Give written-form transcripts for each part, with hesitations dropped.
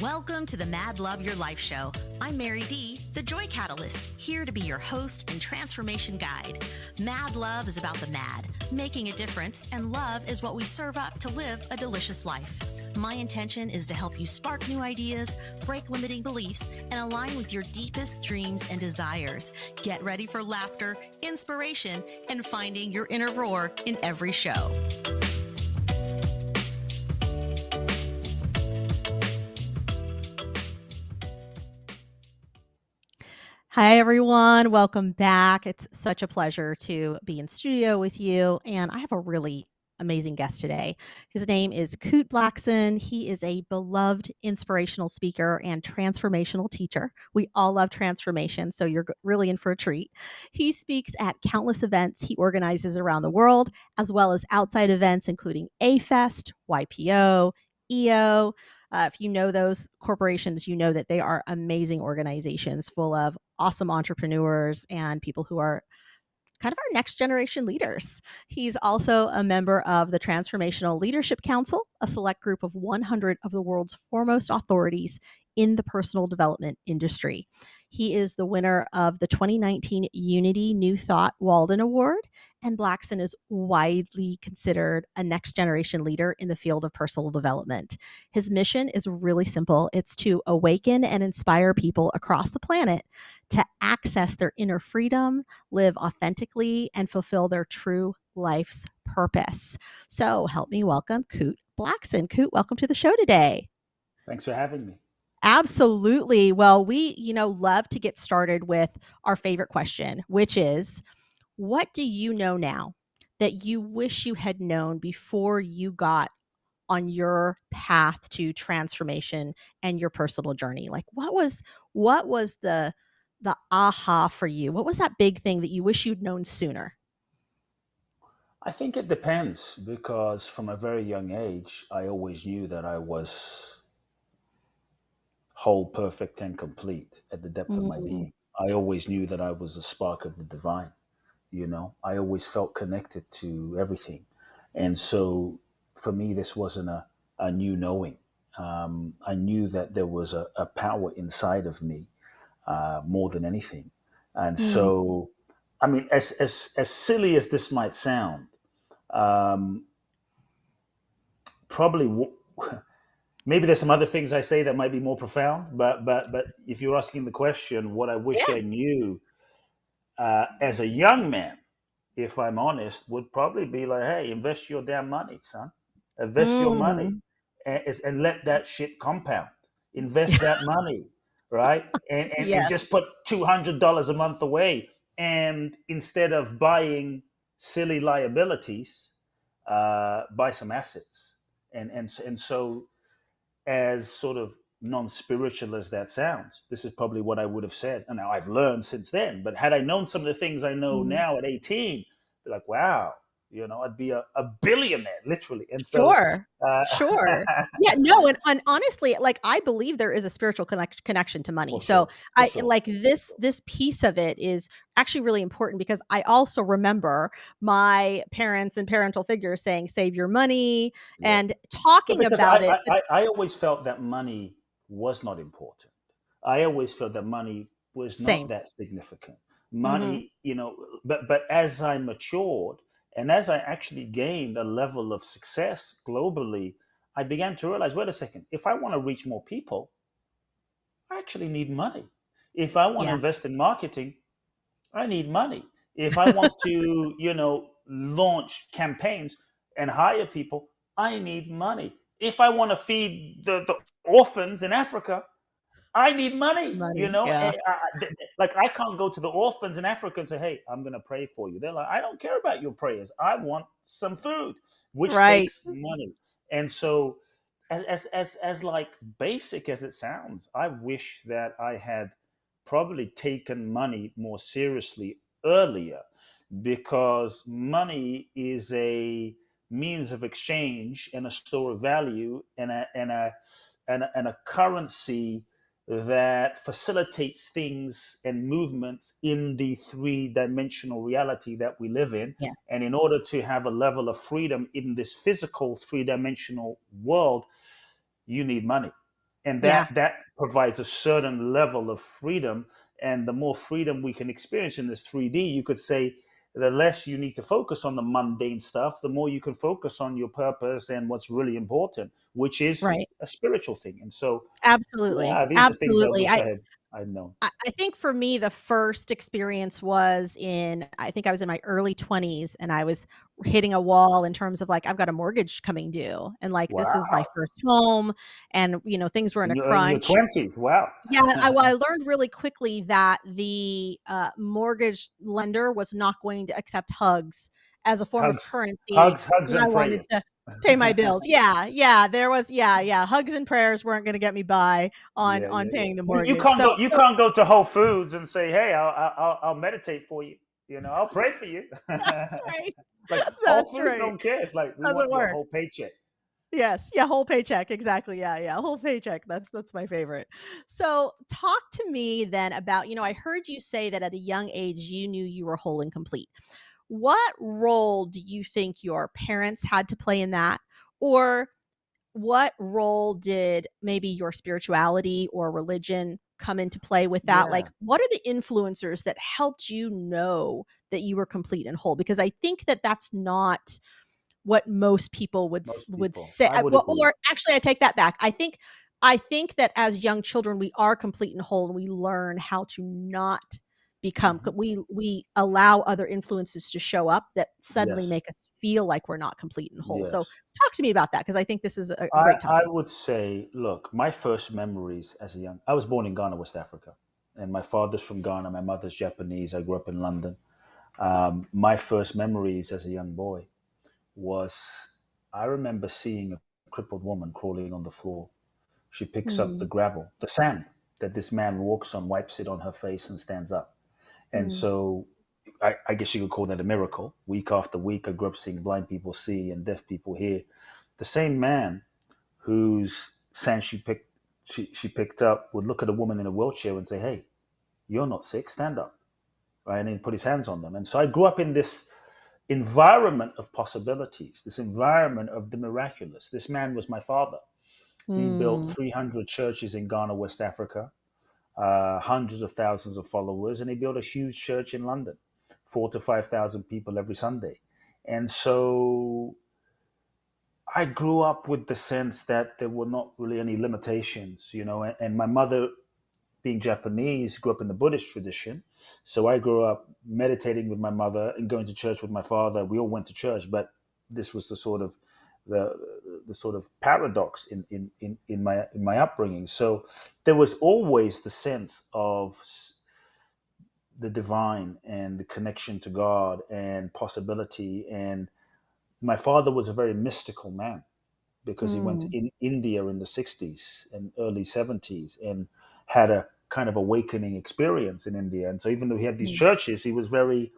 Welcome to the Mad Love Your Life show. I'm Mary D, the Joy Catalyst, here to be your host and transformation guide. Mad Love is about the mad, making a difference, and love is what we serve up to live a delicious life. My intention is to help you spark new ideas, break limiting beliefs, and align with your deepest dreams and desires. Get ready for laughter, inspiration, and finding your inner roar in every show. Hi, everyone. Welcome back. It's such a pleasure to be in studio with you. And I have a really amazing guest today. His name is Kute Blackson. He is a beloved inspirational speaker and transformational teacher. We all love transformation, so you're really in for a treat. He speaks at countless events he organizes around the world, as well as outside events, including A-Fest, YPO, EO. If you know those corporations, you know that they are amazing organizations full of awesome entrepreneurs and people who are kind of our next generation leaders. He's also a member of the Transformational Leadership Council, a select group of 100 of the world's foremost authorities in the personal development industry. He is the winner of the 2019 Unity New Thought Walden Award, and Blackson is widely considered a next generation leader in the field of personal development. His mission is really simple. It's to awaken and inspire people across the planet to access their inner freedom, live authentically, and fulfill their true life's purpose. So help me welcome Kute Blackson. Kute, welcome to the show today. Thanks for having me. Absolutely. Well, we, love to get started with our favorite question, which is, what do you know now that you wish you had known before you got on your path to transformation and your personal journey? Like, what was the aha for you? What was that big thing that you wish you'd known sooner? I think it depends because from a very young age, I always knew that I was whole, perfect, and complete at the depth of my being. I always knew that I was a spark of the divine. I always felt connected to everything. And so for me, this wasn't a new knowing. I knew that there was a power inside of me more than anything. And so, I mean, as silly as this might sound, probably maybe there's some other things I say that might be more profound, but if you're asking the question, what I wish I knew as a young man, if I'm honest, would probably be like, hey, invest your damn money, son. Invest your money and let that shit compound. Invest that money, right? And Yes. just put $200 a month away. And instead of buying silly liabilities, buy some assets. And so, as sort of non-spiritual as that sounds, this is probably what I would have said. And now I've learned since then. But had I known some of the things I know now at 18, be like, wow, I'd be a billionaire, literally. And so, Sure. Yeah, no, and honestly, like, I believe there is a spiritual connection to money. for So sure, for I sure. like this piece of it is actually really important because I also remember my parents and parental figures saying, save your money Yeah. and talking Because about it. I always felt that money was not important. I always felt that money was not Same. that significant. Mm-hmm. Money, but as I matured and as I actually gained a level of success globally, I began to realize, wait a second, if I want to reach more people, I actually need money. If I want to Yeah. invest in marketing, I need money. If I want to, launch campaigns and hire people, I need money. If I want to feed the orphans in Africa, I need money. Money. Yeah. Like I can't go to the orphans in Africa and say, "Hey, I'm going to pray for you." They're like, "I don't care about your prayers. I want some food," which Right. takes money. And so, as like basic as it sounds, I wish that I had probably taken money more seriously earlier, because money is a means of exchange and a store of value and a currency that facilitates things and movements in the three-dimensional reality that we live in. Yeah. And in order to have a level of freedom in this physical three-dimensional world, you need money. and Yeah. that provides a certain level of freedom. And the more freedom we can experience in this 3D, you could say, the less you need to focus on the mundane stuff, the more you can focus on your purpose and what's really important, which is Right. a spiritual thing. And so, Absolutely. yeah, these are things I Absolutely. wish I'd known. I think for me, the first experience was I think I was in my early 20s and I was hitting a wall in terms of like, I've got a mortgage coming due and like, this is my Wow. first home and, things were in In a your crunch. 20s. Wow. Yeah, I learned really quickly that the, mortgage lender was not going to accept hugs as a form of Hugs, currency hugs, when I and wanted prayers. to pay my bills. Yeah, yeah, there was yeah, hugs and prayers weren't gonna get me by Yeah, on yeah, yeah. paying the You mortgage. can't So go. You can't go to Whole Foods and say, "Hey, I'll meditate for you." I'll pray for you. that's right. Like Whole That's Foods right. don't care. It's like, we Doesn't want your work. whole paycheck. Yes. Yeah, whole paycheck. Exactly. Yeah, yeah, whole paycheck. That's my favorite. So, talk to me then about, I heard you say that at a young age you knew you were whole and complete. What role do you think your parents had to play in that? Or what role did maybe your spirituality or religion come into play with that? Like, Yeah, what are the influencers that helped you know that you were complete and whole? Because I think that that's not what most people most would people. say. I would Well, agree. or actually, I take that back. I think that as young children, we are complete and whole, and we learn how to not become. Hmm. We allow other influences to show up that suddenly Yes, make us feel like we're not complete and whole. So, yes. talk to me about that because I think this is a I great I topic. would say, look, my first memories as a young. I was born in Ghana, West Africa, and my father's from Ghana. My mother's Japanese. I grew up in London. My first memories as a young boy was, I remember seeing a crippled woman crawling on the floor. She picks up the Mm, gravel, the sand that this man walks on, wipes it on her face, and stands up. And mm, so I guess you could call that a miracle. Week after week, I grew up seeing blind people see and deaf people hear. The same man whose sand she picked up would look at a woman in a wheelchair and say, "Hey, you're not sick. Stand up." Right, and then put his hands on them. And so I grew up in this environment of possibilities, this environment of the miraculous. This man was my father. He built mm, 300 churches in Ghana, West Africa, hundreds of thousands of followers, and he built a huge church in London, 4 to 5 thousand people every Sunday. And so I grew up with the sense that there were not really any limitations, and my mother, being Japanese, grew up in the Buddhist tradition. So I grew up meditating with my mother and going to church with my father. We all went to church, but this was the the sort of paradox in my upbringing. So there was always the sense of the divine and the connection to God and possibility. And my father was a very mystical man because he went mm, to India in the 60s and early 70s and had a kind of awakening experience in India. And so even though he had these mm, churches, he was very,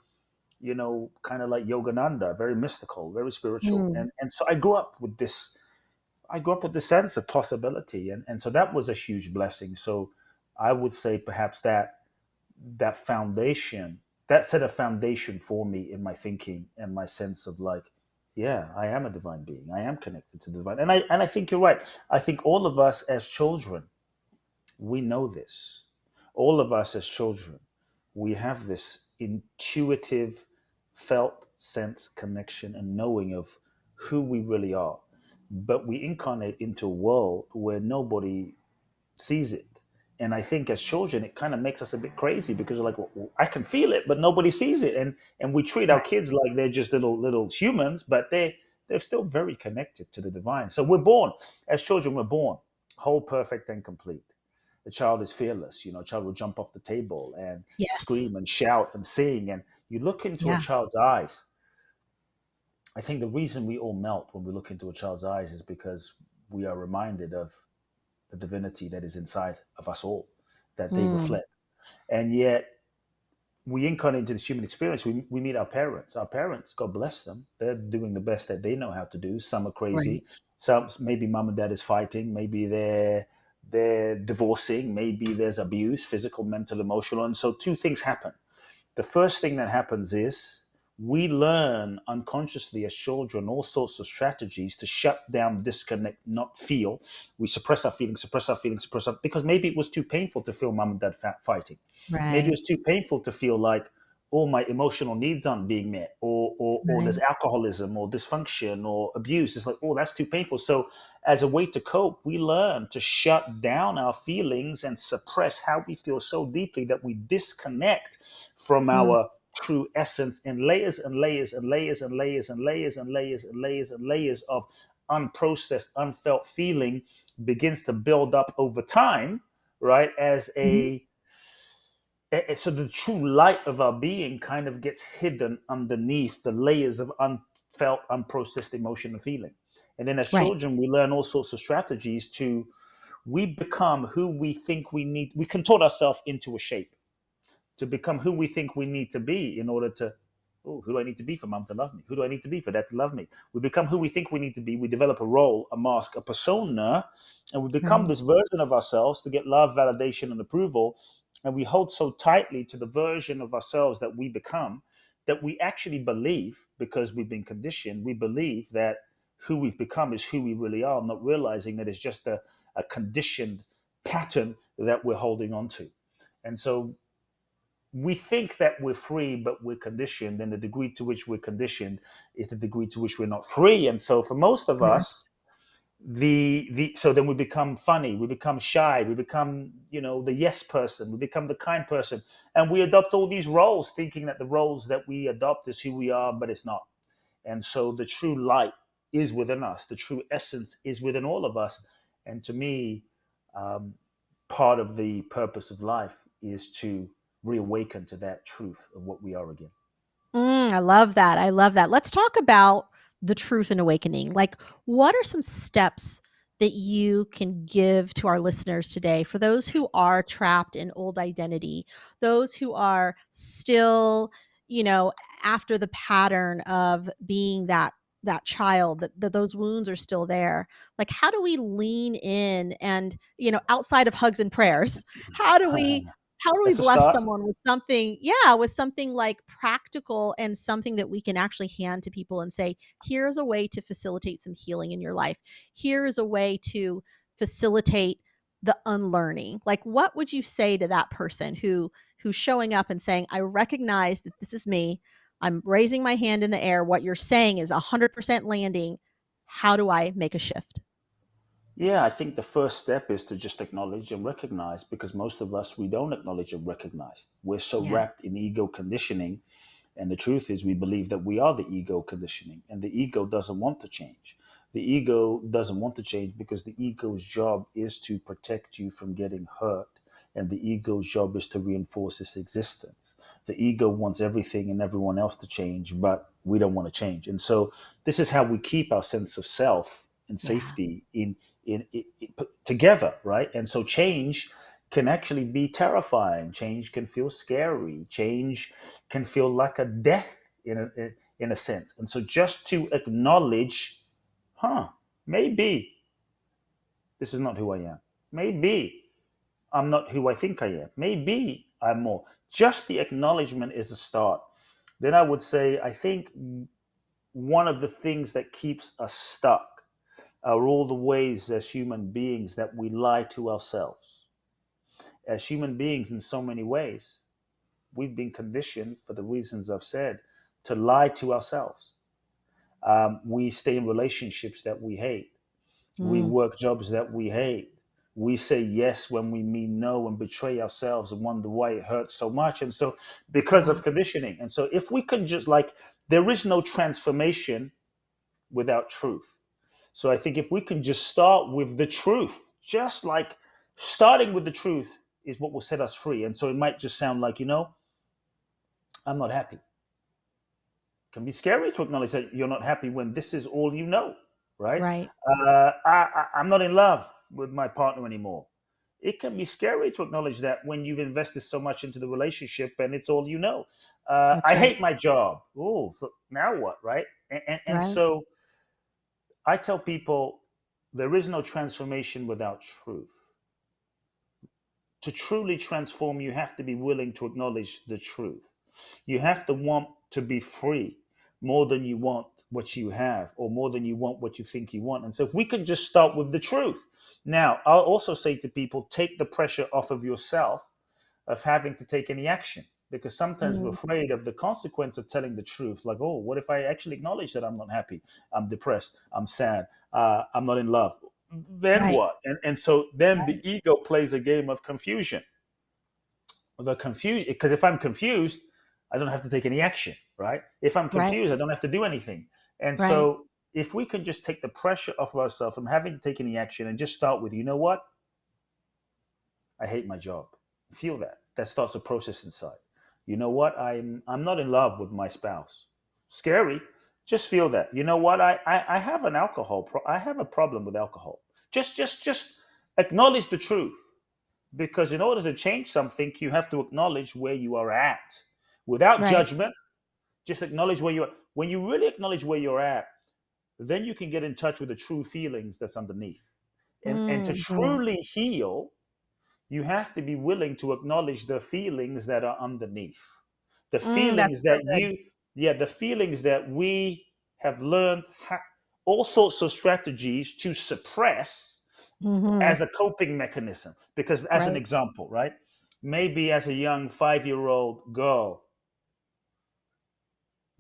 kind of like Yogananda, very mystical, very spiritual. mm, And so I grew up with this sense of possibility. And so that was a huge blessing. So I would say perhaps that foundation, that set a foundation for me in my thinking and my sense of like, yeah, I am a divine being. I am connected to the divine. And I think you're right. I think all of us as children, we know this. All of us as children, we have this intuitive, felt sense, connection, and knowing of who we really are. But we incarnate into a world where nobody sees it. And I think as children, it kind of makes us a bit crazy because we're like, well, I can feel it, but nobody sees it. And we treat our right. kids like they're just little humans, but they're still very connected to the divine. So we're born, as children, we're born whole, perfect, and complete. The child is fearless. A child will jump off the table and Yes. scream and shout and sing. And you look into a Yeah. child's eyes. I think the reason we all melt when we look into a child's eyes is because we are reminded of the divinity that is inside of us all, that they Mm, reflect. And yet, we incarnate into this human experience. We meet our parents. Our parents, God bless them, they're doing the best that they know how to do. Some are right. crazy. Some, maybe mom and dad is fighting. Maybe they're divorcing. Maybe there's abuse, physical, mental, emotional. And so two things happen. The first thing that happens is we learn unconsciously as children all sorts of strategies to shut down, disconnect, not feel. We suppress our feelings, because maybe it was too painful to feel mom and dad fighting. Maybe it Right. was too painful to feel like all my emotional needs aren't being met, or there's Right. alcoholism or dysfunction or abuse. It's like, oh, that's too painful. So as a way to cope, we learn to shut down our feelings and suppress how we feel so deeply that we disconnect from Mm. our true essence in layers and layers and layers and layers and layers and layers and layers and layers of unprocessed, unfelt feeling begins to build up over time, right? Mhm. So the true light of our being kind of gets hidden underneath the layers of unfelt, unprocessed emotion and feeling. And then as Right. children, we learn all sorts of strategies to, we become who we think we need. We contort ourselves into a shape to become who we think we need to be in order to, oh, who do I need to be for mom to love me? Who do I need to be for dad to love me? We become who we think we need to be. We develop a role, a mask, a persona, and we become Right. this version of ourselves to get love, validation, and approval. And we hold so tightly to the version of ourselves that we become that we actually believe, because we've been conditioned, we believe that who we've become is who we really are, not realizing that it's just a conditioned pattern that we're holding on to. And so we think that we're free, but we're conditioned, and the degree to which we're conditioned is the degree to which we're not free. And so, for most of Correct. us, the so then we become funny, we become shy, we become, the yes person, we become the kind person, and we adopt all these roles, thinking that the roles that we adopt is who we are, but it's not. And so, the true light is within us. The true essence is within all of us. And to me, um, part of the purpose of life is to reawaken to that truth of what we are again. I love that. I love that. Let's talk about the truth and awakening. Like, what are some steps that you can give to our listeners today for those who are trapped in old identity, those who are still, you know, after the pattern of being that child, that those wounds are still there. Like, how do we lean in and, outside of hugs and prayers, how do we how do we That's a bless start. someone with something, yeah, with something like practical and something that we can actually hand to people and say, here's a way to facilitate some healing in your life. Here is a way to facilitate the unlearning. Like, what would you say to that person who's showing up and saying, I recognize that this is me. I'm raising my hand in the air. What you're saying is 100% landing. How do I make a shift? Yeah, I think the first step is to just acknowledge and recognize, because most of us, we don't acknowledge and recognize. We're so Yeah. wrapped in ego conditioning. And the truth is, we believe that we are the ego conditioning, and the ego doesn't want to change. The ego doesn't want to change because the ego's job is to protect you from getting hurt. And the ego's job is to reinforce its existence. The ego wants everything and everyone else to change, but we don't want to change. And so, this is how we keep our sense of self and Yeah. safety in together, right? And so, change can actually be terrifying. Change can feel scary. Change can feel like a death in a sense. And so, just to acknowledge, maybe this is not who I am. Maybe I'm not who I think I am. Maybe I'm more. Just the acknowledgement is a start. Then I would say, I think one of the things that keeps us stuck are all the ways as human beings that we lie to ourselves. As human beings, in so many ways, we've been conditioned, for the reasons I've said, to lie to ourselves. We stay in relationships that we hate. We Mm. work jobs that we hate. We say yes when we mean no and betray ourselves and wonder why it hurts so much. And so, because Yeah. of conditioning. And so, if we can just like, there is no transformation without truth. So, I think if we can just start with the truth, just like starting with the truth is what will set us free. And so, it might just sound like, I'm not happy. Can be scary to acknowledge that you're not happy when this is all you know, right? Right. I'm not in love with my partner anymore. It can be scary to acknowledge that when you've invested so much into the relationship and it's all you know. That's I right. hate my job. Oh, so now what, right? And Right. so I tell people there is no transformation without truth. To truly transform, you have to be willing to acknowledge the truth. You have to want to be free more than you want what you have, or more than you want what you think you want. And so if we can just start with the truth. Now, I'll also say to people, take the pressure off of yourself of having to take any action, because sometimes we're Mm, afraid of the consequence of telling the truth. Like, oh, what if I actually acknowledge that I'm not happy, I'm depressed, I'm sad, I'm not in love? Then right, what? And so then the right, ego plays a game of confusion. Because if I'm confused, I don't have to take any action, right? If I'm right, confused, I don't have to do anything. And right. so if we can just take the pressure off of ourselves from having to take any action and just start with, you know what? I hate my job. Feel that. That starts a process inside. You know what? I'm not in love with my spouse. Scary. Just feel that. You know what? I have an I have a problem with alcohol. Just acknowledge the truth, because in order to change something, you have to acknowledge where you are at without Right. judgment. Just acknowledge where you are. When you really acknowledge where you're at, then you can get in touch with the true feelings that's underneath. And to Mhm. truly heal, you have to be willing to acknowledge the feelings that are underneath. The That's feelings so that good. the feelings that we have learned all sorts of strategies to suppress Mhm. as a coping mechanism. Because, as an Right. example, right? Maybe as a young 5-year-old girl,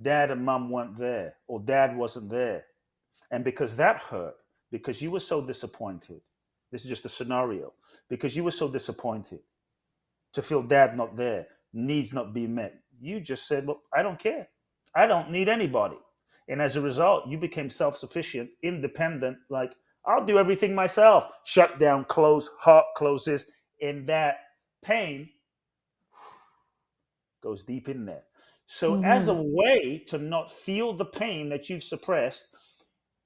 dad and mom weren't there, or dad wasn't there. And because that hurt, because you were so disappointed, this is just a scenario, because you were so disappointed to feel dad not there, needs not being met, you just said, well, I don't care. I don't need anybody. And as a result, you became self sufficient, independent, like, I'll do everything myself. Shut down, close, heart closes. And that pain goes deep in there. So, as a Mhm. way to not feel the pain that you've suppressed,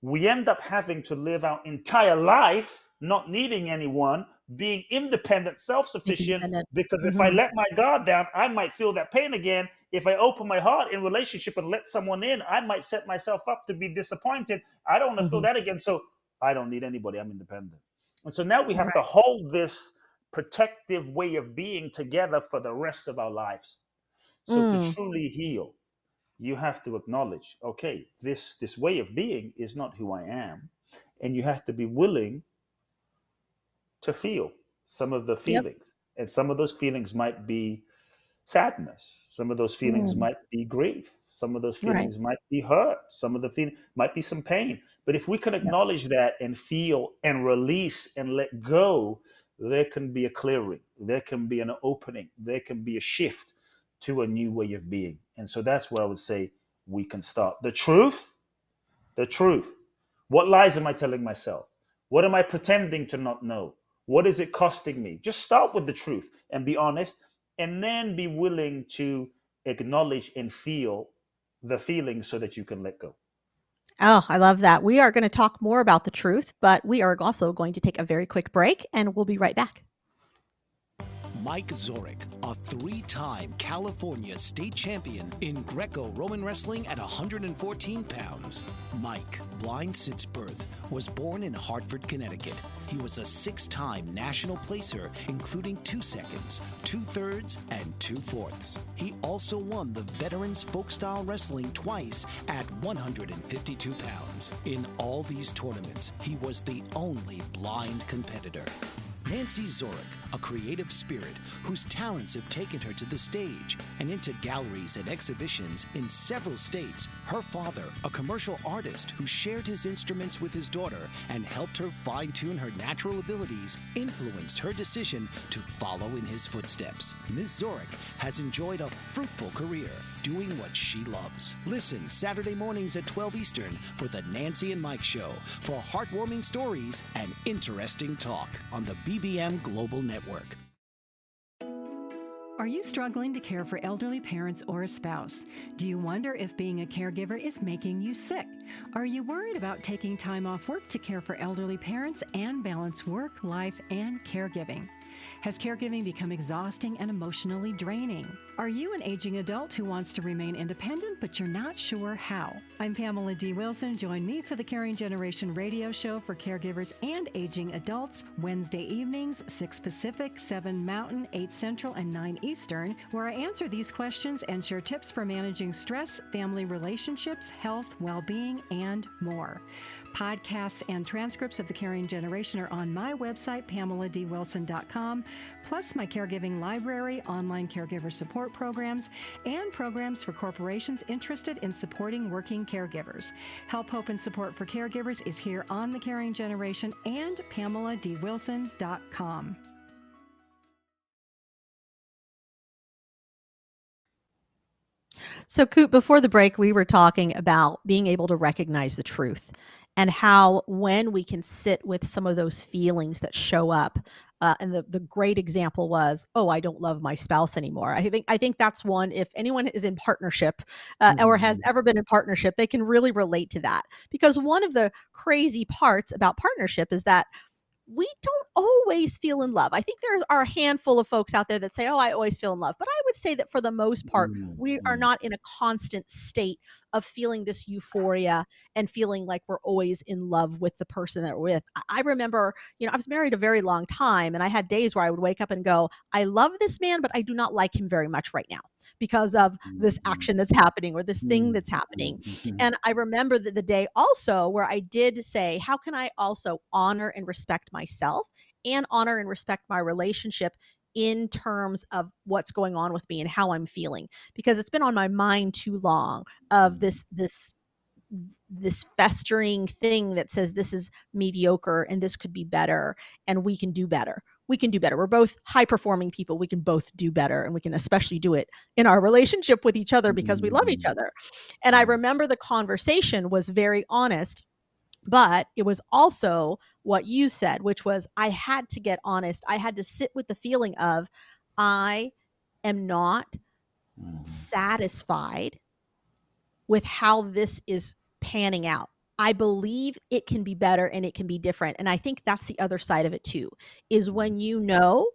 we end up having to live our entire life not needing anyone, being independent, self sufficient. Independent. Because if I Mhm. let my guard down, I might feel that pain again. If I open my heart in relationship and let someone in, I might set myself up to be disappointed. I don't want to feel Mhm. that again. So I don't need anybody. I'm independent. And so now we have to Right. hold this protective way of being together for the rest of our lives. So to Mm. truly heal, you have to acknowledge, okay, this way of being is not who I am. And you have to be willing to feel some of the Yep. feelings. And some of those feelings might be sadness. Some of those feelings Mm. might be grief. Some of those Right. feelings might be hurt. Some of the feeling might be some pain. But if we can Yep. acknowledge that and feel and release and let go, there can be a clearing. There can be an opening. There can be a shift to a new way of being. And so that's where I would say we can start. The truth. What lies am I telling myself? What am I pretending to not know? What is it costing me? Just start with the truth and be honest, and then be willing to acknowledge and feel the feelings so that you can let go. Oh, I love that. We are gonna talk more about the truth, but we are also going to take a very quick break, and we'll be right back. Mike Zorek, a 3-time California state champion in Greco-Roman wrestling at 114 pounds. Mike, blind since birth, was born in Hartford, Connecticut. He was a 6-time national placer, including 2 seconds, 2 thirds, and 2 fourths. He also won the Veterans Folk-Style Wrestling twice at 152 pounds. In all these tournaments, he was the only blind competitor. Nancy Zorek, a creative spirit whose talents have taken her to the stage and into galleries and exhibitions in several states. Her father, a commercial artist who shared his instruments with his daughter and helped her fine-tune her natural abilities, influenced her decision to follow in his footsteps. Ms. Zorek has enjoyed a fruitful career doing what she loves. Listen Saturday mornings at 12 Eastern for the Nancy and Mike Show for heartwarming stories and interesting talk on the BBM Global Network. Are you struggling to care for elderly parents or a spouse? Do you wonder if being a caregiver is making you sick? Are you worried about taking time off work to care for elderly parents and balance work, life, and caregiving? Has caregiving become exhausting and emotionally draining? Are you an aging adult who wants to remain independent but you're not sure how? I'm Pamela D. Wilson. Join me for the Caring Generation radio show for caregivers and aging adults, Wednesday evenings, 6 Pacific, 7 Mountain, 8 Central, and 9 Eastern, where I answer these questions and share tips for managing stress, family relationships, health, well-being, and more. Podcasts and transcripts of the Caring Generation are on my website, PamelaDWilson.com, plus my caregiving library, online caregiver support programs, and programs for corporations interested in supporting working caregivers. Help, hope, and support for caregivers is here on the Caring Generation and PamelaDWilson.com. So, Coop, before the break, we were talking about being able to recognize the truth and how when we can sit with some of those feelings that show up. And the great example was, oh, I don't love my spouse anymore. I think that's one. If anyone is in partnership or has ever been in partnership, they can really relate to that, because one of the crazy parts about partnership is that we don't always feel in love. I think there are a handful of folks out there that say, oh, I always feel in love. But I would say that for the most part, we are not in a constant state of feeling this euphoria and feeling like we're always in love with the person that we're with. I remember, I was married a very long time, and I had days where I would wake up and go, I love this man, but I do not like him very much right now because of this action that's happening or this thing that's happening. And I remember the day also where I did say, how can I also honor and respect myself and honor and respect my relationship in terms of what's going on with me and how I'm feeling? Because it's been on my mind too long of this festering thing that says this is mediocre and this could be better and we can do better. We can do better. We're both high performing people. We can both do better, and we can especially do it in our relationship with each other because we love each other. And I remember the conversation was very honest, but it was also what you said, which was I had to get honest. I had to sit with the feeling of I am not satisfied with how this is panning out. I believe it can be better and it can be different. And I think that's the other side of it too, is when you know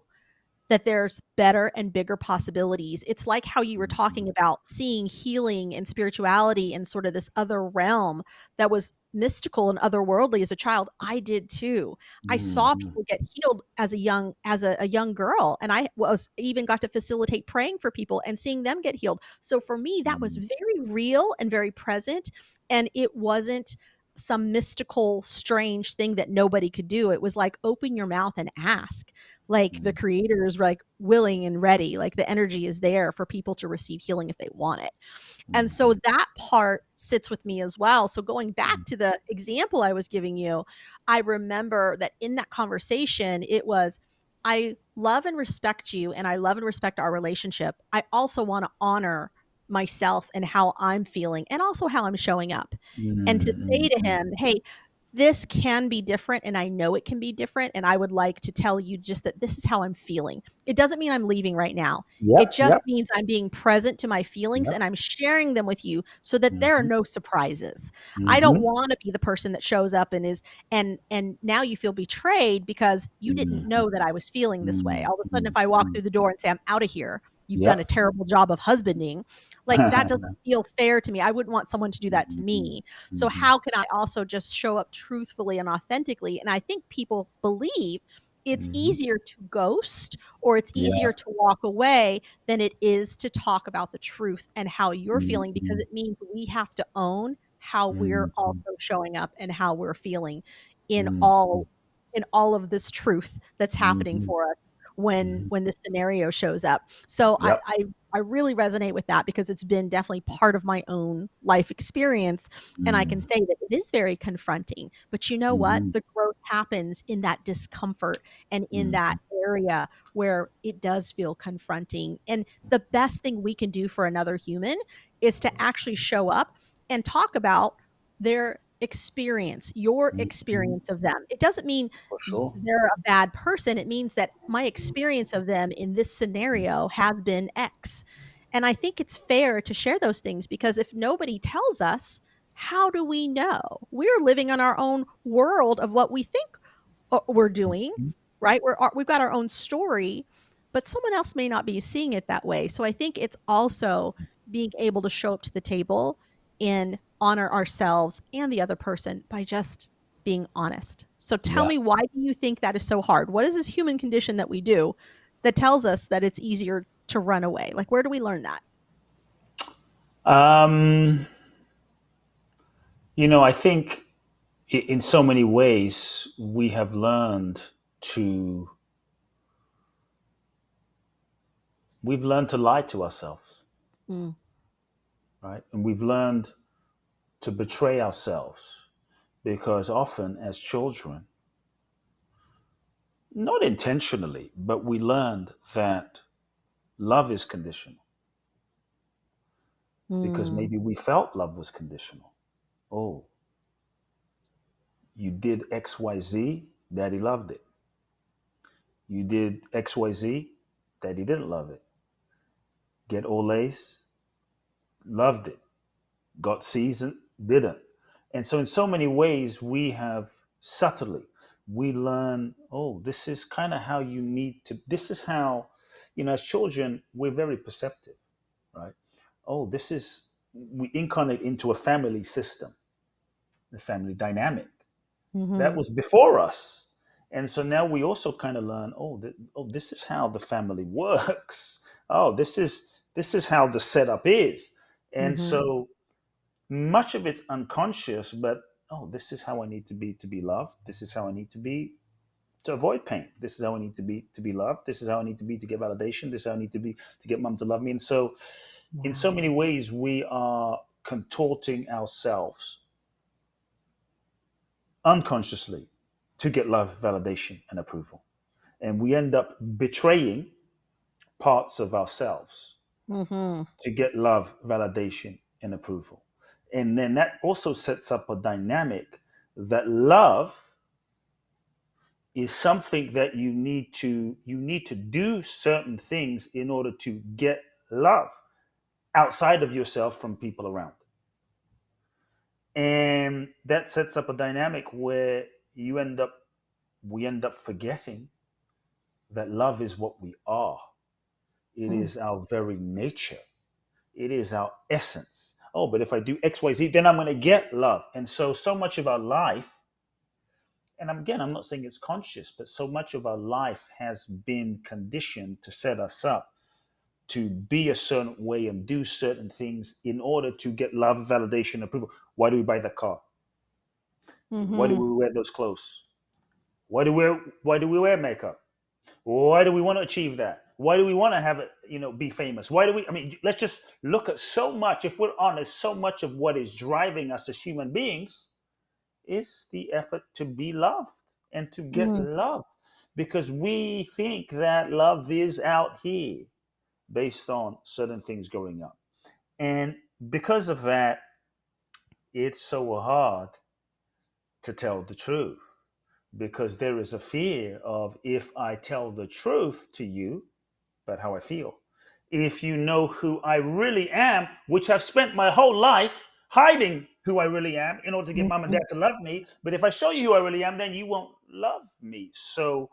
that there's better and bigger possibilities. It's like how you were talking about seeing healing and spirituality in sort of this other realm that was mystical and otherworldly as a child. I did too. I saw people get healed as a young girl, and I was even got to facilitate praying for people and seeing them get healed. So for me, that was very real and very present, and it wasn't some mystical, strange thing that nobody could do. It was like, open your mouth and ask. Like the creator is like willing and ready, like the energy is there for people to receive healing if they want it. And so that part sits with me as well. So going back to the example I was giving you, I remember that in that conversation, it was, I love and respect you and I love and respect our relationship. I also want to honor myself and how I'm feeling and also how I'm showing up. And to say to him, hey, this can be different and I know it can be different. And I would like to tell you just that this is how I'm feeling. It doesn't mean I'm leaving right now. It just means I'm being present to my feelings and I'm sharing them with you so that there are no surprises. I don't want to be the person that shows up and is, and now you feel betrayed because you didn't know that I was feeling this way. All of a sudden, if I walk through the door and say, I'm out of here, you've done a terrible job of husbanding. Like that doesn't feel fair to me. I wouldn't want someone to do that to me. So how can I also just show up truthfully and authentically? And I think people believe it's easier to ghost or it's easier to walk away than it is to talk about the truth and how you're feeling, because it means we have to own how we're also showing up and how we're feeling in all of this truth that's happening for us when this scenario shows up. So I really resonate with that because it's been definitely part of my own life experience. And I can say that it is very confronting, but you know what? The growth happens in that discomfort and in that area where it does feel confronting. And the best thing we can do for another human is to actually show up and talk about their experience, your experience of them. It doesn't mean For sure. they're a bad person. It means that my experience of them in this scenario has been X. And I think it's fair to share those things because if nobody tells us, how do we know? We're living on our own world of what we think we're doing. right? We've got our own story, but someone else may not be seeing it that way. So I think it's also being able to show up to the table and honor ourselves and the other person by just being honest. So tell Yeah. me, why do you think that is so hard? What is this human condition that we do that tells us that it's easier to run away? Like, where do we learn that? Um, I think in so many ways we have learned to we've learned to lie to ourselves, Mm, right? And we've learned to betray ourselves because often as children, not intentionally, but we learned that love is conditional because mm, maybe we felt love was conditional. Oh, you did XYZ, daddy loved it. You did XYZ, daddy didn't love it. Get Olays, loved it. Got seasoned, didn't. And so in so many ways we have subtly we learn, oh, this is kind of how you need to, this is how, as children we're very perceptive, right? Oh, this is, we incarnate into a family system, the family dynamic that mhm, was before us. And so now we also kind of learn, oh, this is how the family works. Oh, this is how the setup is. And mhm, so much of it's unconscious, but oh, this is how I need to be loved. This is how I need to be to avoid pain. This is how I need to be loved. This is how I need to be to get validation. This is how I need to be to get mom to love me. And so in so wow. many ways we are contorting ourselves unconsciously to get love, validation, and approval. And we end up betraying parts of ourselves Mhm, to get love, validation, and approval. And then that also sets up a dynamic that love is something that you need to do certain things in order to get love outside of yourself from people around. And that sets up a dynamic where we end up forgetting that love is what we are. It mm, is our very nature. It is our essence. Oh, but if I do XYZ, then I'm going to get love. And so much of our life, and again, I'm not saying it's conscious, but so much of our life has been conditioned to set us up to be a certain way and do certain things in order to get love, validation, approval. Why do we buy that car? Why do mhm, we wear those clothes? Why do we wear makeup? Why do we want to achieve that? Why do we want to have it, be famous? Why do we, I mean, let's just look at so much, if we're honest, so much of what is driving us as human beings is the effort to be loved and to get mm, love because we think that love is out here based on certain things going on. And because of that, it's so hard to tell the truth because there is a fear of if I tell the truth to you, about how I feel. If you know who I really am, which I've spent my whole life hiding who I really am in order to get mom and mhm, dad to love me. But if I show you who I really am, then you won't love me. So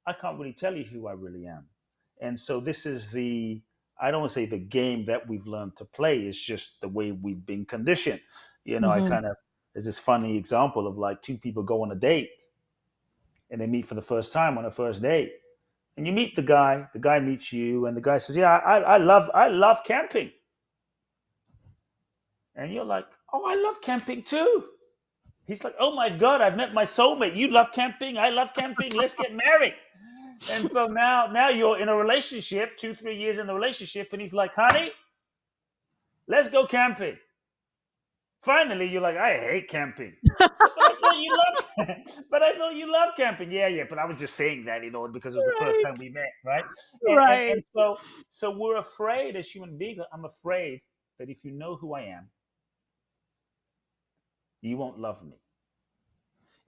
I can't really tell you who I really am. And so this is I don't want to say the game that we've learned to play, it's just the way we've been conditioned. I mhm, kind of, there's this funny example of like two people go on a date and they meet for the first time on a first date and you meet the guy meets you, and the guy says, "Yeah, I love camping," and you're like, "Oh, I love camping too." He's like, "Oh my God, I've met my soulmate. You love camping, I love camping. Let's get married." And so now you're in a relationship, 2 3 years in the relationship, and he's like, "Honey, let's go camping." Finally, you're like, "I hate camping." But I thought you loved, but I thought you loved camping. Yeah, yeah. But I was just saying that, because it was the first right, time we met, right? And right, so we're afraid as human beings. I'm afraid that if you know who I am, you won't love me.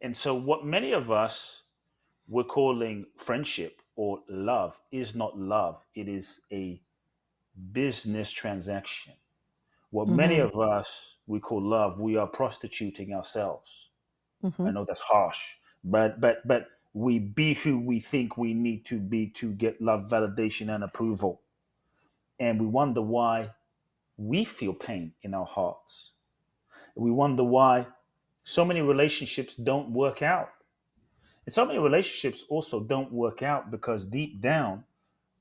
And so what many of us we're calling friendship or love is not love. It is a business transaction. What many mhm, of us we call love, we are prostituting ourselves. I mhm, know that's harsh, but we be who we think we need to be to get love, validation, and approval. And we wonder why we feel pain in our hearts. We wonder why so many relationships don't work out. And so many relationships also don't work out because deep down,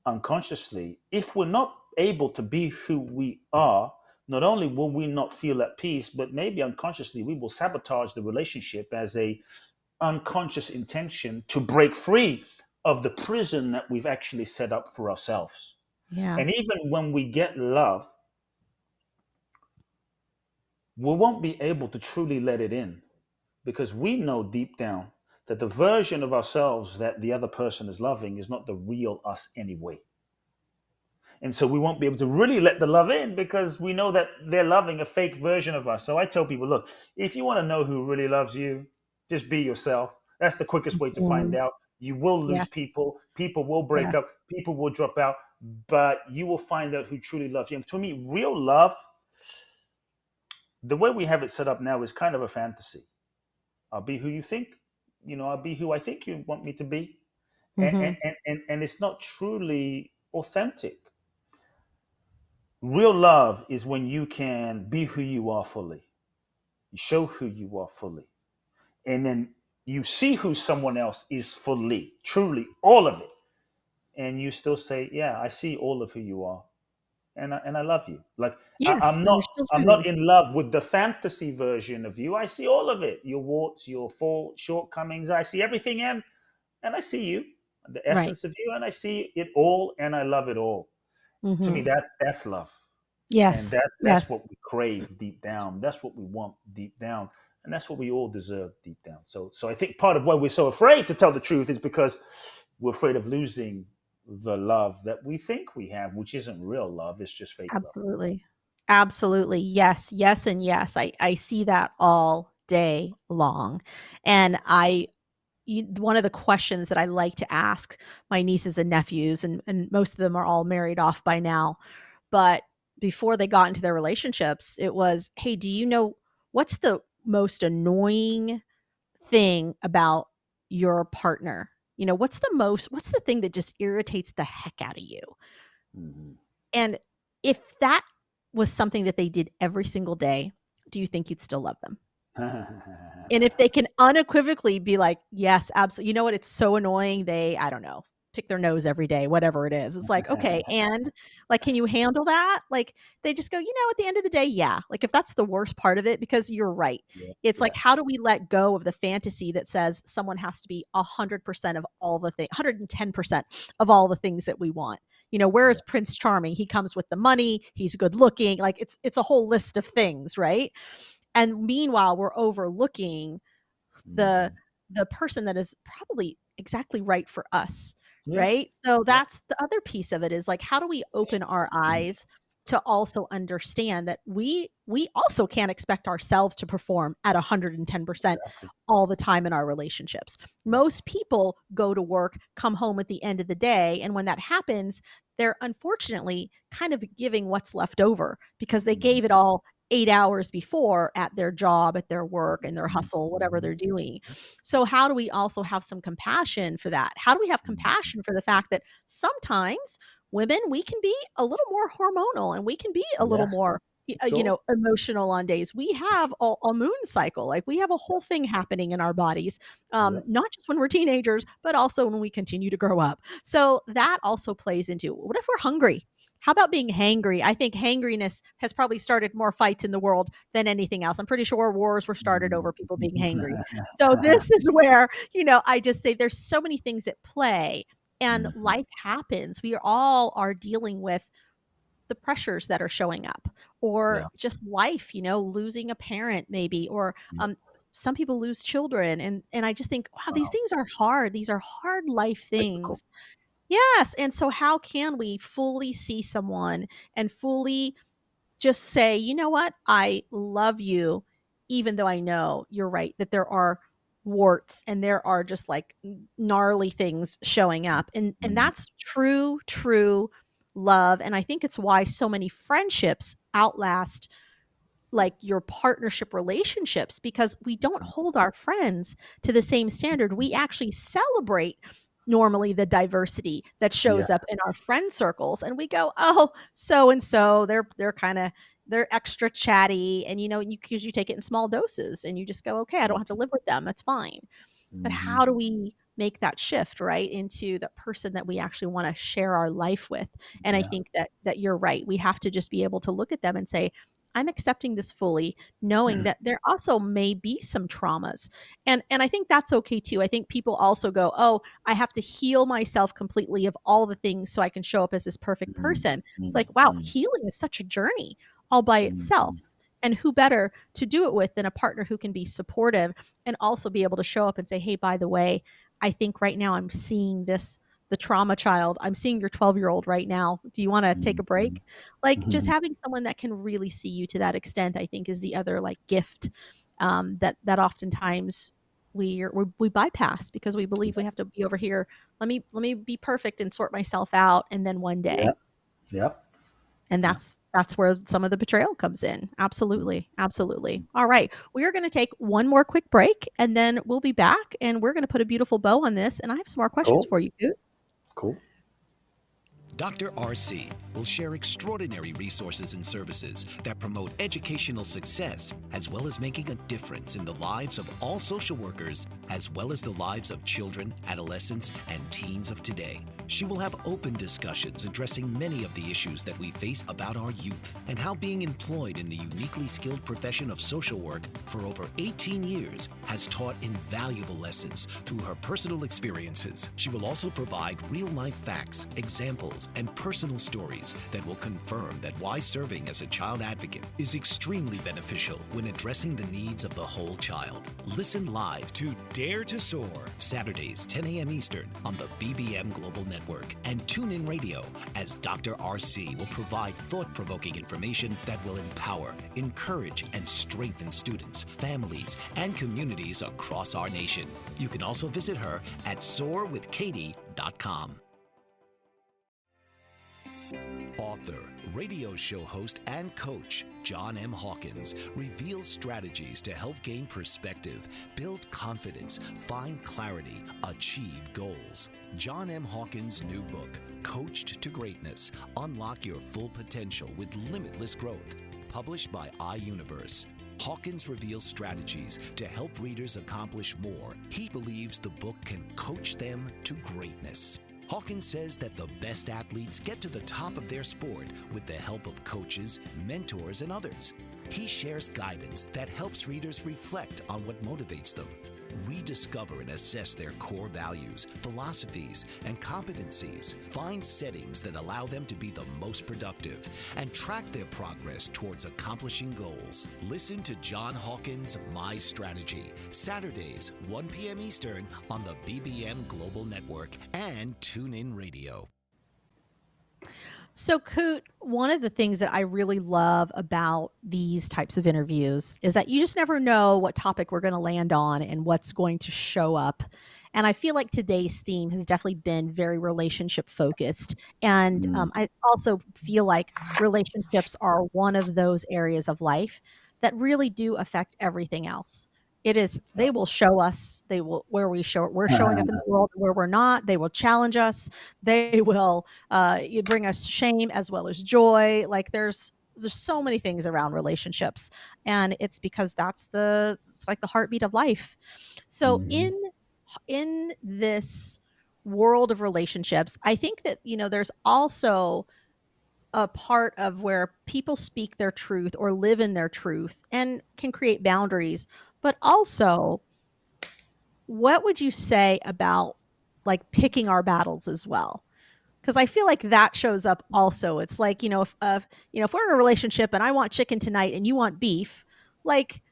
unconsciously, if we're not able to be who we are, not only will we not feel at peace, but maybe unconsciously we will sabotage the relationship as a unconscious intention to break free of the prison that we've actually set up for ourselves. Yeah. And even when we get love, we won't be able to truly let it in because we know deep down that the version of ourselves that the other person is loving is not the real us anyway. And so we won't be able to really let the love in because we know that they're loving a fake version of us. So I tell people, look, if you want to know who really loves you, just be yourself. That's the quickest way to find Mhm. out. You will lose Yes. people. People will break up. Yes. People will drop out. But you will find out who truly loves you. And to me, real love, the way we have it set up now is kind of a fantasy. I'll be who you think, I'll be who I think you want me to be. Hmm. And it's not truly authentic. Real love is when you can be who you are fully. You show who you are fully. And then you see who someone else is fully, truly, all of it. And you still say, yeah, I see all of who you are. And I love you. Like Yes. And you're still I'm choosing. not in love with the fantasy version of you. I see all of it. Your warts, your faults, shortcomings. I see everything and I see you, the Right. essence of you, and I see it all and I love it all. To me, Hmm. that's love. And Yes. Yes. that's what we crave deep down. That's what we want deep down, and that's what we all deserve deep down. So I think part of why we're so afraid to tell the truth is because we're afraid of losing the love that we think we have, which isn't real love. It's just fake love. Absolutely. Absolutely. Yes. Yes. And yes. I see that all day long. And one of the questions that I like to ask my nieces and nephews, and most of them are all married off by now, but before they got into their relationships, it was, hey, do you know what's the most annoying thing about your partner? What's the thing that just irritates the heck out of you? Mhm. And if that was something that they did every single day, do you think you'd still love them? And if they can unequivocally be like, "Yes, absolutely. You know what? It's so annoying. I don't know, pick their nose every day, whatever it is." It's like, "Okay, and like, can you handle that?" Like, they just go, "At the end of the day, yeah." Like, if that's the worst part of it, because you're right. Yeah, It's like, yeah, how do we let go of the fantasy that says someone has to be 100% of all the things, 110% of all the things that we want? Where yeah. is Prince Charming? He comes with the money, he's good looking, like it's a whole list of things, right? And meanwhile, we're overlooking the Mhm. the person that is probably exactly right for us, Yeah, right? So yeah. that's the other piece of it, is like, how do we open our eyes to also understand that we also can't expect ourselves to perform at 110% Exactly. all the time in our relationships. Most people go to work, come home at the end of the day, and when that happens, they're unfortunately kind of giving what's left over because they Mhm. gave it all 8 hours before at their job, at their work, and their Mhm. hustle, whatever Mhm. they're doing. So, how do we also have some compassion for that? How do we have Mhm. compassion for the fact that sometimes women, we can be a little more hormonal and we can be a little Yes, more, sure. emotional on days. We have a moon cycle. Like, we have a whole thing happening in our bodies, Yeah. not just when we're teenagers, but also when we continue to grow up. So, that also plays into, what if we're hungry? How about being hangry? I think hangriness has probably started more fights in the world than anything else. I'm pretty sure wars were started Mhm. over people being hangry. So this is where, I just say there's so many things at play, and Mhm. life happens. We all are dealing with the pressures that are showing up, or Yeah. just life, losing a parent maybe, or Yeah. some people lose children, and I just think, wow, these Wow. things are hard. These are hard life Difficult. things. Yes, and so how can we fully see someone and fully just say, "You know what? I love you, even though I know you're right, that there are warts and there are just, like, gnarly things showing up." And Mhm. that's true, true love, and I think it's why so many friendships outlast like your partnership relationships, because we don't hold our friends to the same standard. We actually celebrate normally the diversity that Yeah. shows up in our friend circles, and we go, oh, so and so, they're kind of, they're extra chatty, and because you take it in small doses and you just go, okay, I don't have to live with them, that's fine. But Mm-hmm. how do we make that shift, right, into the person that we actually want to share our life with? And I Yeah. think that you're right. We have to just be able to look at them and say, I'm accepting this fully, knowing that there also may be some traumas. And I think that's okay too. I think people also go, oh, I have to heal myself completely of all the things so I can show up as this perfect person. It's like, wow, Mm-hmm. healing is such a journey all by itself. And who better to do it with than a partner who can be supportive and also be able to show up and say, hey, by the way, I think right now I'm seeing this, the trauma child. I'm seeing your 12-year-old right now. Do you want to take a break? Like, just Mm-hmm. having someone that can really see you to that extent, I think, is the other like gift that oftentimes we bypass because we believe we have to be over here. Let me be perfect and sort myself out, and then one Yeah. day. Yep. And Yeah. that's where some of the betrayal comes in. Absolutely. Absolutely. All right. We are going to take one more quick break, and then we'll be back, and we're going to put a beautiful bow on this. And I have some more questions Cool. for you, Coot. Cool. Dr. RC will share extraordinary resources and services that promote educational success, as well as making a difference in the lives of all social workers, as well as the lives of children, adolescents, and teens of today. She will have open discussions addressing many of the issues that we face about our youth and how being employed in the uniquely skilled profession of social work for over 18 years has taught invaluable lessons through her personal experiences. She will also provide real-life facts, examples, and personal stories that will confirm that why serving as a child advocate is extremely beneficial when addressing the needs of the whole child. Listen live to Dare to Soar, Saturdays, 10 a.m. Eastern on the BBM Global Network, and tune in radio as Dr. RC will provide thought-provoking information that will empower, encourage, and strengthen students, families, and communities across our nation. You can also visit her at soarwithkatie.com. Author, radio show host, and coach John M. Hawkins reveals strategies to help gain perspective, build confidence, find clarity, achieve goals. John M. Hawkins' new book, Coached to Greatness, Unlock Your Full Potential with Limitless Growth, published by iUniverse. Hawkins reveals strategies to help readers accomplish more. He believes the book can coach them to greatness. Hawkins says that the best athletes get to the top of their sport with the help of coaches, mentors, and others. He shares guidance that helps readers reflect on what motivates them, rediscover and assess their core values, philosophies, and competencies, find settings that allow them to be the most productive, and track their progress towards accomplishing goals. Listen to John Hawkins' My Strategy, Saturdays, 1 p.m. Eastern on the BBM Global Network and TuneIn Radio. So, Coot, one of the things that I really love about these types of interviews is that you just never know what topic we're going to land on and what's going to show up. And I feel like today's theme has definitely been very relationship focused. And I also feel like relationships are one of those areas of life that really do affect everything else. It is, they will show us, they will, where we're showing up in the world, where we're not, they will challenge us. They will you bring us shame as well as joy. Like there's so many things around relationships, and it's because it's like the heartbeat of life. So in this world of relationships, I think that there's also a part of where people speak their truth or live in their truth and can create boundaries, but also, what would you say about like picking our battles as well? Because I feel like that shows up also. It's like, if we're in a relationship and I want chicken tonight and you want beef, like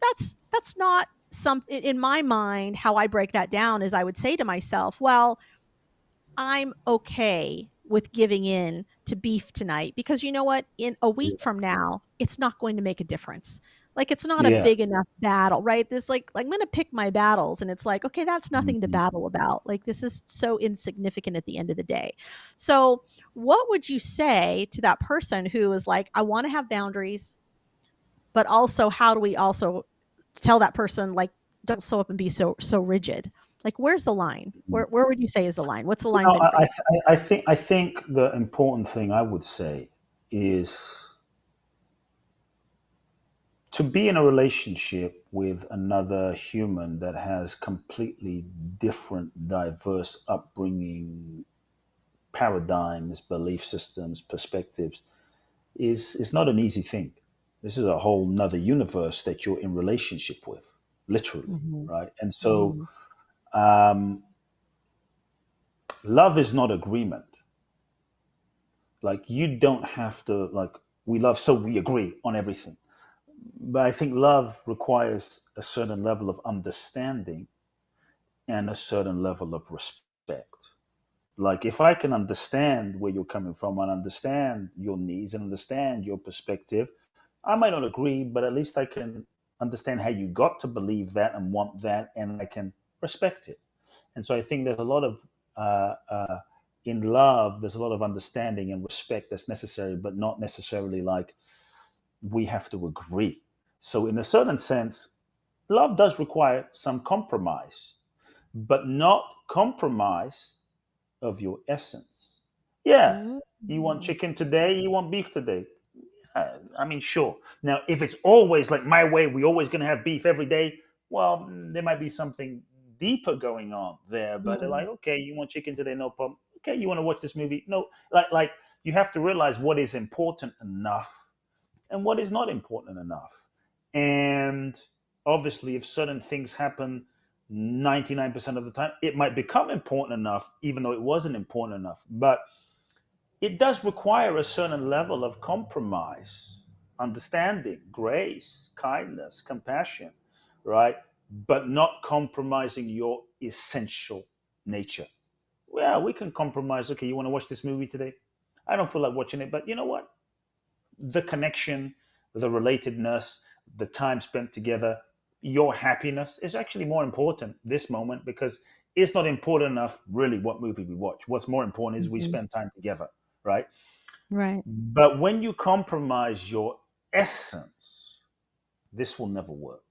that's not something in my mind. How I break that down is I would say to myself, well, I'm okay with giving in to beef tonight because you know what? In a week from now, it's not going to make a difference. Like it's not a Yeah. big enough battle, right? This like I'm going to pick my battles, and it's like, okay, that's nothing to Mhm. battle about. Like this is so insignificant at the end of the day. So, what would you say to that person who is like, I want to have boundaries, but also how do we also tell that person, like, don't show up and be so rigid? Like, where's the line? Where would you say is the line? What's the line been for you? I think the important thing I would say is to be in a relationship with another human that has completely different, diverse upbringing, paradigms, belief systems, perspectives is not an easy thing. This is a whole nother universe that you're in relationship with, literally, Mhm. right? And so Mhm. um, love is not agreement. Like you don't have to like we love so we agree on everything. But I think love requires a certain level of understanding and a certain level of respect. Like if I can understand where you're coming from and understand your needs and understand your perspective, I might not agree, but at least I can understand how you got to believe that and want that, and I can respect it. And so I think there's a lot of in love, there's a lot of understanding and respect that's necessary, but not necessarily like we have to agree. So in a certain sense, love does require some compromise, but not compromise of your essence. Yeah, you want Mm. chicken today, you want beef today. I mean, sure. Now, if it's always like my way, we're always going to have beef every day. Well, there might be something deeper going on there. But they're Mm. like, okay, you want chicken today, no problem. Okay, you want to watch this movie? No, like you have to realize what is important enough and what is not important enough. And obviously, if certain things happen 99% of the time, it might become important enough, even though it wasn't important enough. But it does require a certain level of compromise, understanding, grace, kindness, compassion, right? But not compromising your essential nature. Well, we can compromise. Okay, you want to watch this movie today? I don't feel like watching it, but you know what? The connection, the relatedness, the time spent together, your happiness is actually more important this moment because it's not important enough really what movie we watch. What's more important is we Mhm. spend time together, right? Right. But when you compromise your essence, this will never work.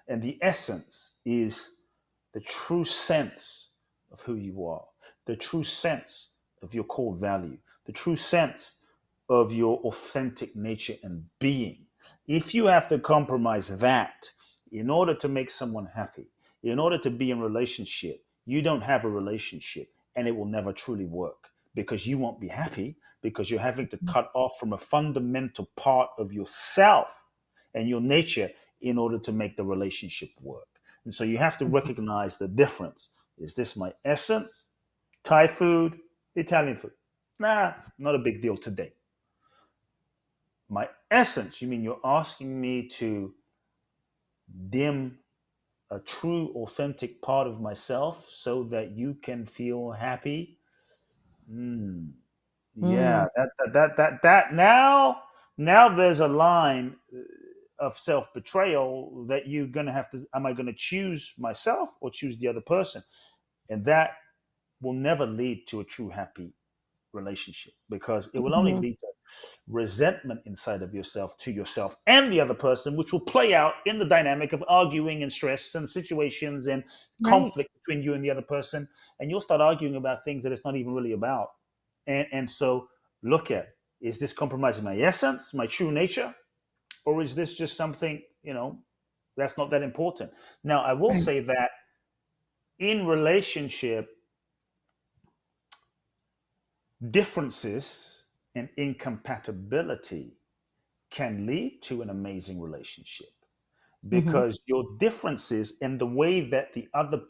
And the essence is the true sense of who you are, the true sense of your core value, the true sense of your authentic nature and being. If you have to compromise that in order to make someone happy, in order to be in relationship, you don't have a relationship and it will never truly work because you won't be happy because you're having to cut off from a fundamental part of yourself and your nature in order to make the relationship work. And so you have to Mhm. recognize the difference. Is this my essence? Thai food, Italian food? Nah, not a big deal today. My essence, you mean you're asking me to dim a true, authentic part of myself so that you can feel happy? Mm, Mm. yeah, that now there's a line of self betrayal that you're gonna have to. Am I gonna choose myself or choose the other person? And that will never lead to a true happy relationship because it will only Mhm. lead to resentment inside of yourself to yourself and the other person, which will play out in the dynamic of arguing and stress and situations and Right. conflict between you and the other person. And you'll start arguing about things that it's not even really about. And so look at, is this compromising my essence, my true nature? Or is this just something, that's not that important? Now, I will Right. say that in relationship, differences and incompatibility can lead to an amazing relationship Mhm. because your differences and the way that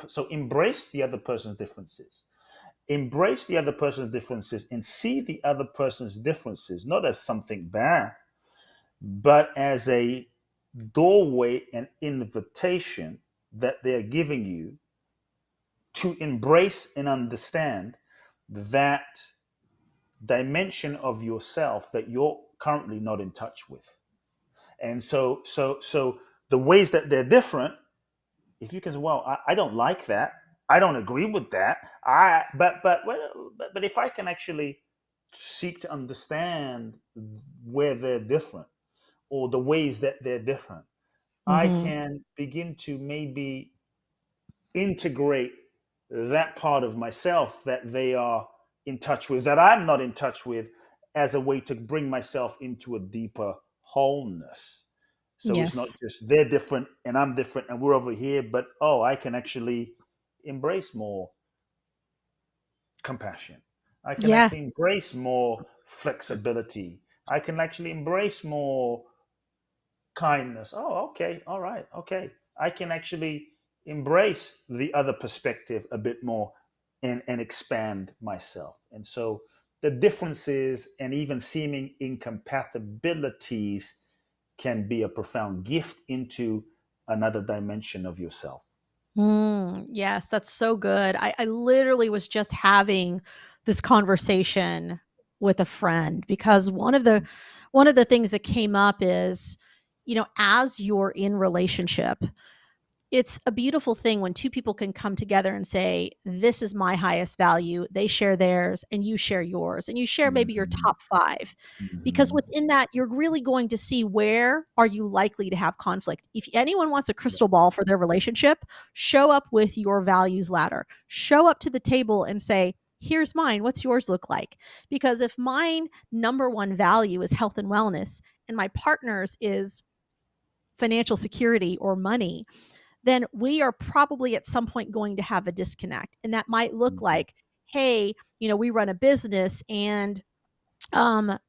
so embrace the other person's differences, embrace the other person's differences and see the other person's differences not as something bad but as a doorway and invitation that they're giving you to embrace and understand that dimension of yourself that you're currently not in touch with. And so the ways that they're different, if you can say, well, I don't like that, I don't agree with that, but if I can actually seek to understand where they're different, or the ways that they're different, I can begin to maybe integrate that part of myself that they are in touch with, that I'm not in touch with, as a way to bring myself into a deeper wholeness. So it's not Yes. just they're different and I'm different and we're over here, but I can actually embrace more compassion. I can Yes. actually embrace more flexibility. I can actually embrace more kindness. Oh, okay. All right. Okay. I can actually embrace the other perspective a bit more and expand myself. And so the differences and even seeming incompatibilities can be a profound gift into another dimension of yourself. Yes, that's so good. I literally was just having this conversation with a friend because one of the things that came up is, as you're in relationship, it's a beautiful thing when two people can come together and say, "This is my highest value." They share theirs and you share yours, and you share maybe your Mhm, top 5. Because mhm. within that, you're really going to see where are you likely to have conflict. If anyone wants a Yeah. crystal ball for their relationship, show up with your values ladder. Show up to the table and say, "Here's mine. What's yours look like?" Because if mine number one value is health and wellness and my partner's is financial security or money, then we are probably at some point going to have a disconnect. And that might look Mhm, like, hey, we run a business and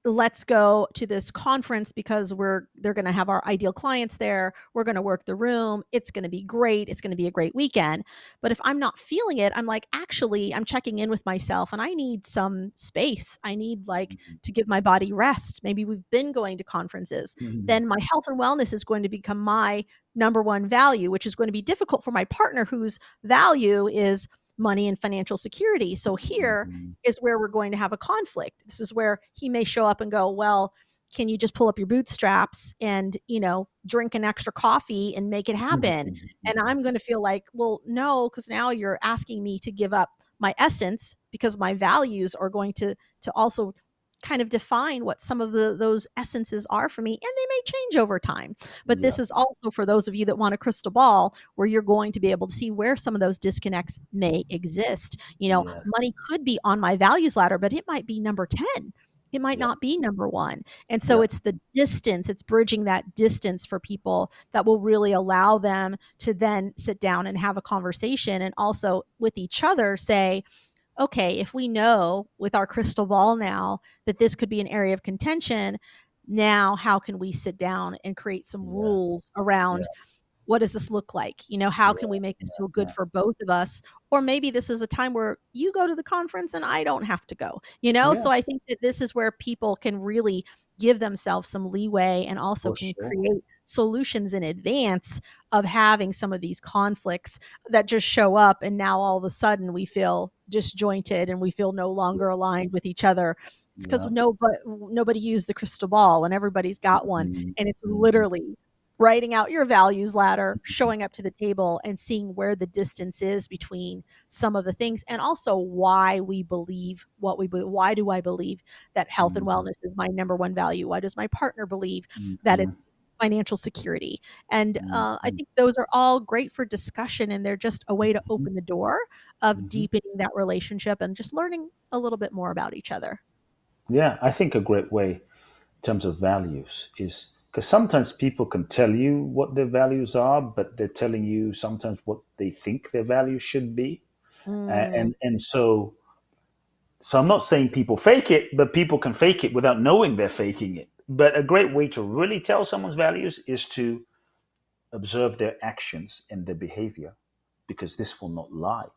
let's go to this conference because they're going to have our ideal clients there. We're going to work the room. It's going to be great. It's going to be a great weekend. But if I'm not feeling it, I'm like, actually, I'm checking in with myself and I need some space. I need like mhm, to give my body rest. Maybe we've been going to conferences. mhm. Then my health and wellness is going to become my number one value, which is going to be difficult for my partner whose value is money and financial security. So here Mhm. is where we're going to have a conflict. This is where he may show up and go, "Well, can you just pull up your bootstraps and, drink an extra coffee and make it happen?" And I'm going to feel like, "Well, no, because now you're asking me to give up my essence because my values are going to also kind of define what some of those essences are for me, and they may change over time." But Yeah. this is also for those of you that want a crystal ball where you're going to be able to see where some of those disconnects may exist. Yes. Money could be on my values ladder, but it might be number 10. It might Yeah. not be number 1. And so Yeah. it's the distance, it's bridging that distance for people that will really allow them to then sit down and have a conversation and also with each other say, okay, if we know with our crystal ball now that this could be an area of contention, now how can we sit down and create some Yeah. rules Yeah. around what does this look like? How can Yeah. we make this feel good Yeah. for both of us? Or maybe this is a time where you go to the conference and I don't have to go, Yeah. So I think that this is where people can really give themselves some leeway and also For can sure. create solutions in advance of having some of these conflicts that just show up. And now all of a sudden we feel disjointed and we feel no Yeah. longer aligned with each other. It's because Yeah. nobody used the crystal ball and everybody's got one. Mhm, And it's mhm, literally writing out your values ladder, showing up to the table and seeing where the distance is between some of the things and also why we believe what we believe. Why do I believe that health and mhm, wellness is my number one value? Why does my partner believe that mhm, it's financial security? And I mhm, think those are all great for discussion and they're just a way to mhm, open the door of mhm. deepening that relationship and just learning a little bit more about each other. Yeah, I think a great way in terms of values is because sometimes people can tell you what their values are, but they're telling you sometimes what they think their values should be. Mm, And so I'm not saying people fake it, but people can fake it without knowing they're faking it. But a great way to really tell someone's values is to observe their actions and their behavior, because this will not lie,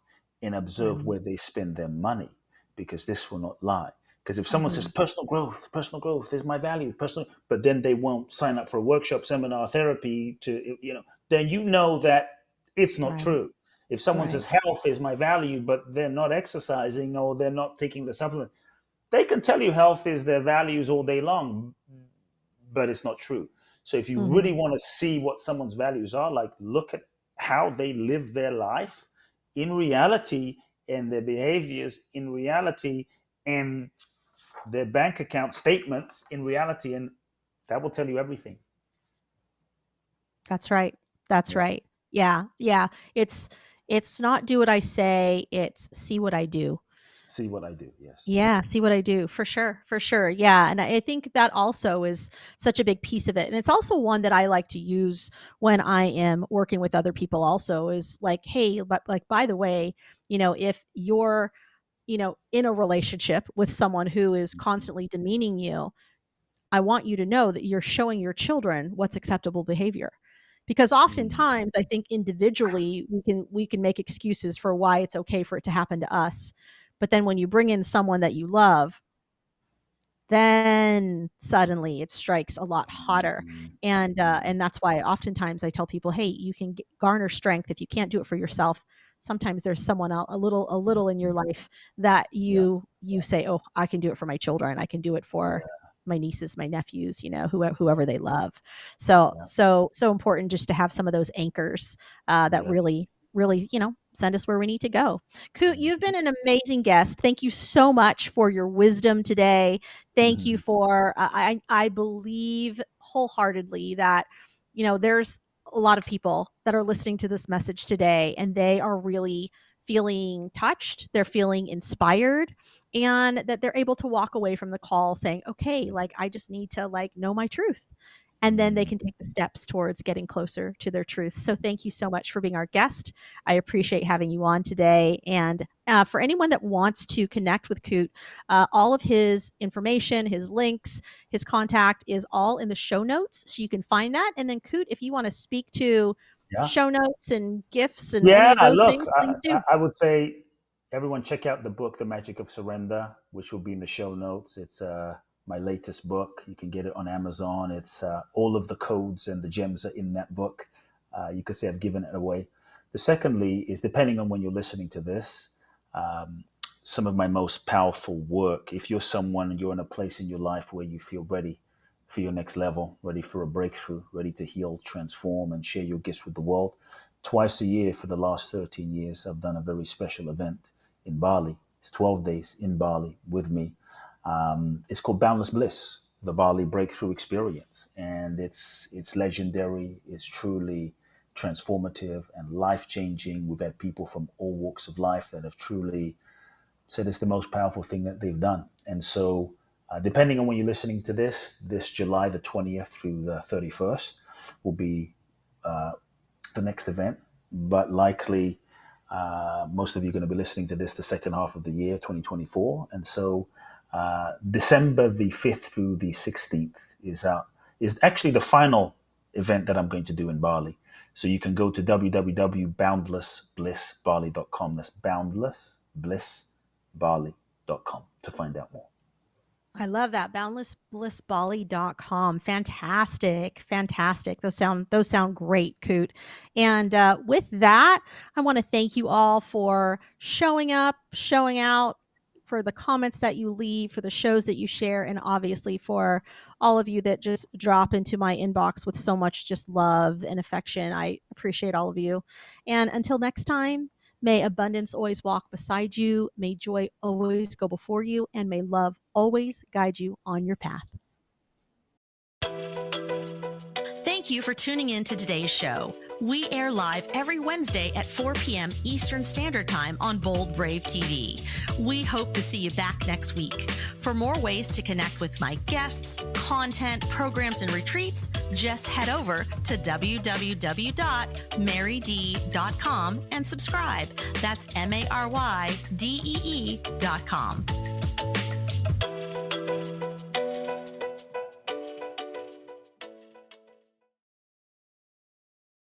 and observe right. where they spend their money, because this will not lie. Because if someone says Mhm. personal growth is my value, personal, but then they won't sign up for a workshop, seminar, therapy to, then you know that it's not Right. true. If someone Right. says health is my value, but they're not exercising or they're not taking the supplement, they can tell you health is their values all day long, but it's not true. So if you really Mhm. want to see what someone's values are, like look at how they live their life in reality and their behaviors in reality and their bank account statements in reality, and that will tell you everything. That's right. That's Yeah. right. Yeah. Yeah. It's not do what I say, it's see what I do. See what I do. Yes. Yeah, see what I do. For sure. For sure. Yeah. And I think that also is such a big piece of it. And it's also one that I like to use when I am working with other people also is like, hey, but like, by the way, if you're, in a relationship with someone who is constantly demeaning you, I want you to know that you're showing your children what's acceptable behavior. Because Mm, oftentimes I think individually we can make excuses for why it's okay for it to happen to us. But then when you bring in someone that you love, then suddenly it strikes a lot hotter. mm, And that's why oftentimes I tell people, hey, you can garner strength if you can't do it for yourself. Sometimes there's someone else a little in your life that yeah. you say, oh, I can do it for my children, I can do it for Yeah. my nieces, my nephews, whoever they love. So important just to have some of those anchors that Yes. really send us where we need to go. Coot, you've Mhm. been an amazing guest. Thank you so much for your wisdom today. Thank you Mhm. for I believe wholeheartedly that there's a lot of people that are listening to this message today and they are really feeling touched, they're feeling inspired, and that they're able to walk away from the call saying, okay, like I just need to like know my truth, and then they Mm. can take the steps towards getting closer to their truth. So thank you so much for being our guest. I appreciate having you on today. And for anyone that wants to connect with Coot, all of his information, his links, his contact is all in the show notes. So you can find that. And then, Coot, if you want to speak to Yeah. show notes and gifts and any Yeah. of those Look, things, please do. I would say everyone check out the book, The Magic of Surrender, which will be in the show notes. It's my latest book. You can get it on Amazon. It's all of the codes and the gems are in that book. You could say I've given it away. The secondly is depending on when you're listening to this, um, some of my most powerful work. If you're someone and you're in a place in your life where you feel ready for your next level, ready for a breakthrough, ready to heal, transform, and share your gifts with the world, twice a year for the last 13 years, I've done a very special event in Bali. It's 12 days in Bali with me. It's called Boundless Bliss, the Bali Breakthrough Experience. And it's legendary. It's truly transformative and life changing. We've had people from all walks of life that have truly said it's the most powerful thing that they've done. And so, depending on when you're listening to this July the 20th through the 31st will be the next event, but likely most of you are going to be listening to this the second half of the year, 2024. And so December the 5th through the 16th is actually the final event that I'm going to do in Bali. So you can go to www.boundlessblissbali.com. That's boundlessblissbali.com to find out more. I love that. Boundlessblissbali.com. Fantastic. Fantastic. Those sound great, Coot. And with that, I want to thank you all for showing up, showing out, for the comments that you leave, for the shows that you share, and obviously for all of you that just drop into my inbox with so much just love and affection. I appreciate all of you. And until next time, may abundance always walk beside you. May joy always go before you. And may love always guide you on your path. Thank you for tuning in to today's show. We air live every Wednesday at 4 p.m. Eastern Standard Time on Bold Brave TV. We hope to see you back next week. For more ways to connect with my guests, content, programs, and retreats, just head over to www.marydee.com and subscribe. That's MARYDEE.com.